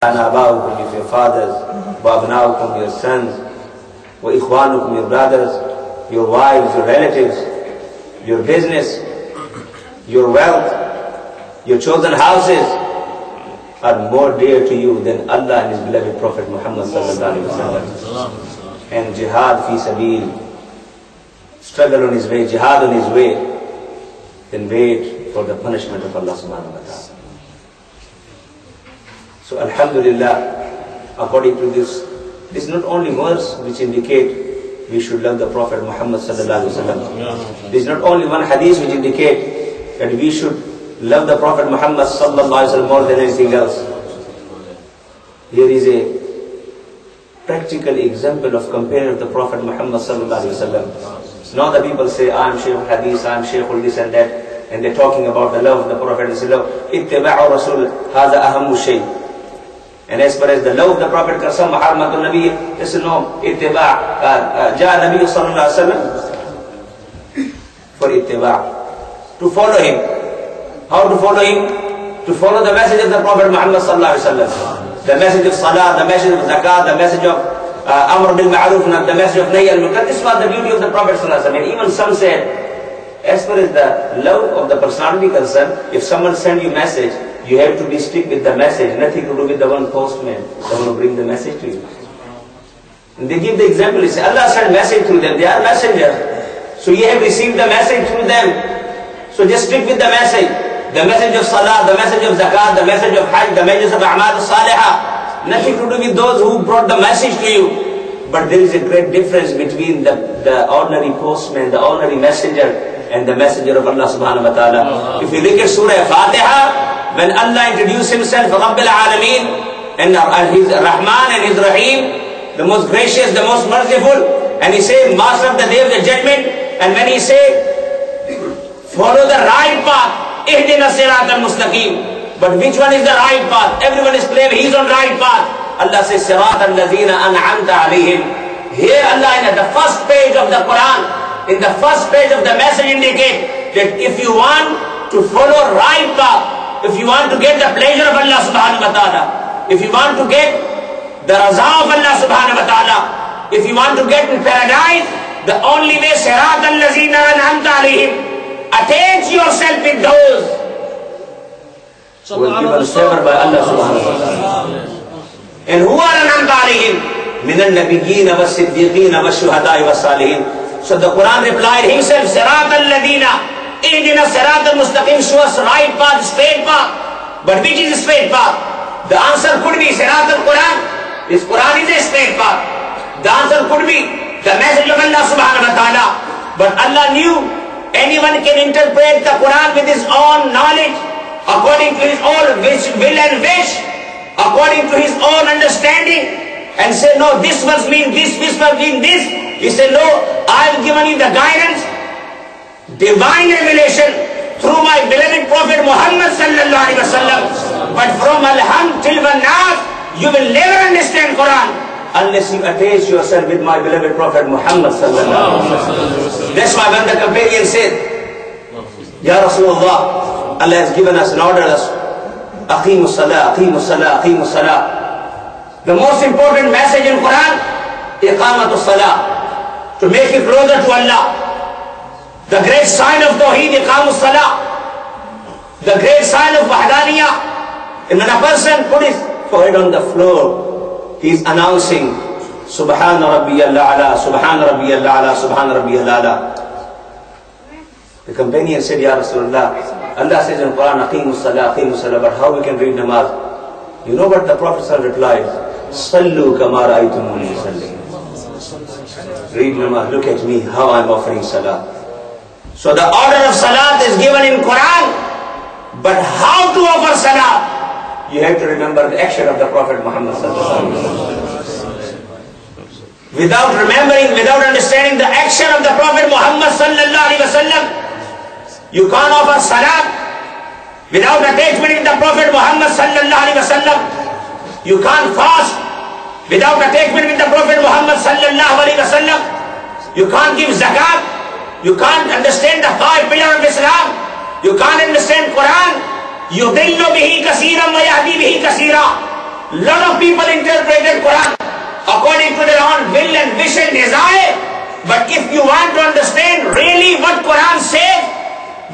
Abaukum, with your fathers, wa abnaukum, your sons, wa ikhwanukum, your brothers, your wives, your relatives, your business, your wealth, your chosen houses are more dear to you than Allah and His beloved Prophet Muhammad sallallahu alaihi wasallam. And jihad fi sabil, struggle on his way, jihad on his way, then wait for the punishment of Allah subhanahu wa ta'ala. So alhamdulillah, according to this is not only verse which indicate we should love the Prophet Muhammad sallallahu alaihi wasallam. There is not only one hadith which indicate that we should love the Prophet Muhammad sallallahu alaihi wasallam more than anything else. Here is a practical example of comparing the Prophet Muhammad sallallahu alaihi wasallam. Now the people say, I am Sheikh al-Hadith, I am Sheikh al-this and that, and they're talking about the love of the Prophet. They say, ittiba'u Rasul, hadha ahamu shay. And as far as the love of the Prophet, qasam maharmatu Nabi, they say, no, ittiba' ja'a Nabi sallallahu alaihi wasallam for ittiba', to follow him. How to follow him? To follow the message of the Prophet Muhammad sallallahu alaihi wasallam. The message of salah, the message of zakat, the message of amr bil ma'ruf, the message of nahy al munkar. This was the beauty of the Prophet sallallahu alaihi wasallam. And even some said, as far as the love of the personality concerned, if someone send you message, you have to be strict with the message, nothing to do with the one postman, the one who bring the message to you. And they give the example, they say, Allah sent message through them, they are messengers. So you have received the message through them. So just stick with the message. The message of salah, the message of zakat, the message of hajj, the message of a'mal salihah. Nothing to do with those who brought the message to you. But there is a great difference between the ordinary postman, the ordinary messenger, and the messenger of Allah subhanahu wa ta'ala. If you look at Surah Fatiha, when Allah introduced Himself, Rabbil Alameen, and His Rahman and His Rahim, the most gracious, the most merciful, and He said, Master of the Day of the Judgment, and when He said, follow the right path, Ihdina sirat al-mustaqim. But which one is the right path? Everyone is claiming he's on right path. Allah says, sirat al-lazina an'amta alayhim. Here Allah in the first page of the Quran, in the first page of the message indicate that if you want to follow right path, if you want to get the pleasure of Allah subhanahu wa ta'ala, if you want to get the raza of Allah subhanahu wa ta'ala, if you want to get in paradise, the only way sirat al-lazina an'amta alayhim. Attach yourself with those who will given favor by Allah subhanahu wa ta'ala. And who are an'amta alayhim? Min al-nabiyyin wa siddiqeen wa shuhada'i wa salihin. So the Quran replied himself, sirat al-ladina, ihdina sirat al-mustaqim, show us right path, straight path. But which is the straight path? The answer could be sirat al-Quran. This Quran is a straight path. The answer could be the message of Allah subhanahu wa ta'ala. But Allah knew anyone can interpret the Quran with his own knowledge, according to his own will and wish, according to his own understanding, and say, no, this must mean this must mean this. He said, no, I have given you the guidance, divine revelation, through my beloved Prophet Muhammad sallallahu alaihi wasallam. But from Al-Hamd till Van-Nas, you will never understand Quran unless you attach yourself with my beloved Prophet Muhammad sallallahu alaihi wasallam. That's why when the companion said, Ya Rasulullah, Allah has given us and ordered us, Aqimus salah, Aqimus salah, Aqimus salah. The most important message in Quran, Iqamatus salah, to make you closer to Allah. The great sign of Tawheed, Iqamus salah. The great sign of Wahdaniyah. And when a person put his forehead on the floor, he is announcing, Subhana Rabbiyal A'la, Subhana Rabbiyal A'la, Subhana Rabbiyal A'la. The companion said, Ya Rasulullah, Allah says in Quran, Aqimus salah, Aqimus salah, but how we can read namaz? You know what the Prophet replied? Sallu kama ra'aytumuni usalli. Read namaz, look at me, how I am offering salah. So the order of salat is given in Quran, but how to offer salah? You have to remember the action of the Prophet Muhammad sallallahu alaihi wasallam. Without remembering, without understanding the action of the Prophet Muhammad sallallahu alaihi wasallam, you can't offer salat. Without attachment with the Prophet Muhammad sallallahu alaihi wasallam, you can't fast. Without attachment with the Prophet Muhammad sallallahu alaihi wasallam, you can't give zakat. You can't understand the 5 pillars of Islam. You can't understand Quran. يُضِلُّ بِهِ كَثِيرًا وَيَهْدِي بِهِ كَثِيرًا. lot of people interpreted Quran according to their own will and wish and desire. But if you want to understand really what Quran says,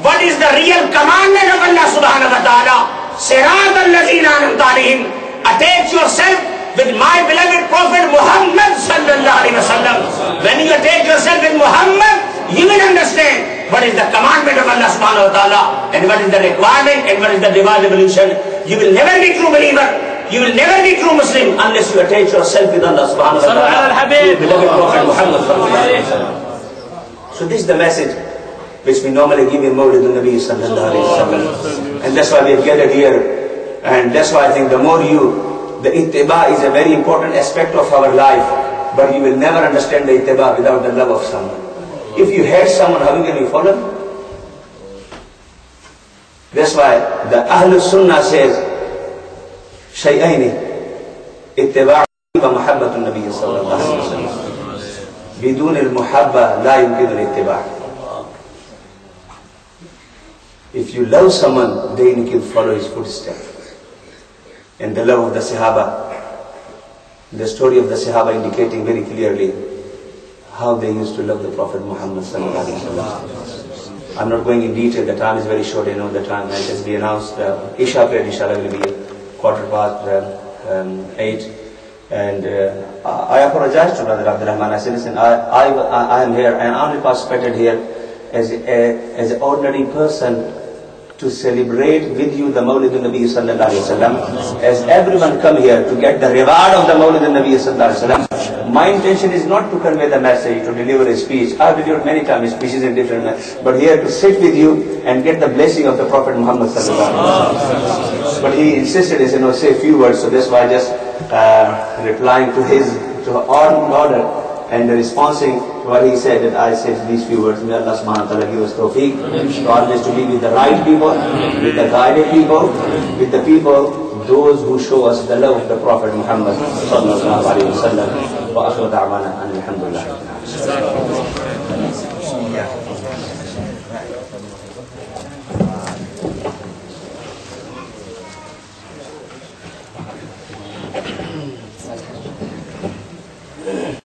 what is the real commandment of Allah subhanahu wa ta'ala, Sirat al-lazina an'amta alayhim, attach yourself with my beloved Prophet Muhammad sallallahu alaihi wasallam. When you attach yourself with Muhammad, you will understand what is the commandment of Allah subhanahu wa ta'ala, and what is the requirement, and what is the divine revolution. You will never be true believer, you will never be true Muslim unless you attach yourself with Allah subhanahu wa ta'ala, beloved Prophet Muhammad sallallahu alaihi wasallam. So this is the message which we normally give in Mawlid Un-Nabi sallallahu alaihi wasallam. And that's why we have gathered here. And that's why I think the ittiba is a very important aspect of our life. But you will never understand the ittiba without the love of someone. If you hate someone, how can you follow? That's why the Ahlul Sunnah says, Shay'aini, ittiba' wa muhabbatun Nabi sallallahu alaihi wasallam. Bidun al-muhabba la yumkin al-ittiba'. If you love someone, then you can follow his footsteps. And the love of the Sahaba, the story of the Sahaba indicating very clearly how they used to love the Prophet Muhammad sallallahu alaihi wasallam. I'm not going in detail, the time is very short, I know the time has just been announced. Isha prayer inshallah will be 8:15. And I apologize to Brother Abdul Rahman. I said, listen, I am here and I only participated here as an ordinary person to celebrate with you the Mawlid al-Nabi sallallahu alaihi wasallam. As everyone come here to get the reward of the Mawlid al-Nabi sallallahu alaihi wasallam. My intention is not to convey the message, to deliver a speech. I've delivered many times speeches in different ways, but here to sit with you and get the blessing of the Prophet Muhammad sallallahu alaihi wasallam. But he insisted, he said, no, say a few words, so that's why I just replying to order and responding to what he said, that I said these few words. May Allah subhanahu wa ta'ala give us tawfiq to always to be with the right people, with the guided people, with the people, those who show us the love of the Prophet Muhammad sallallahu alaihi wasallam. Wa akhiru da'wana alhamdulillah.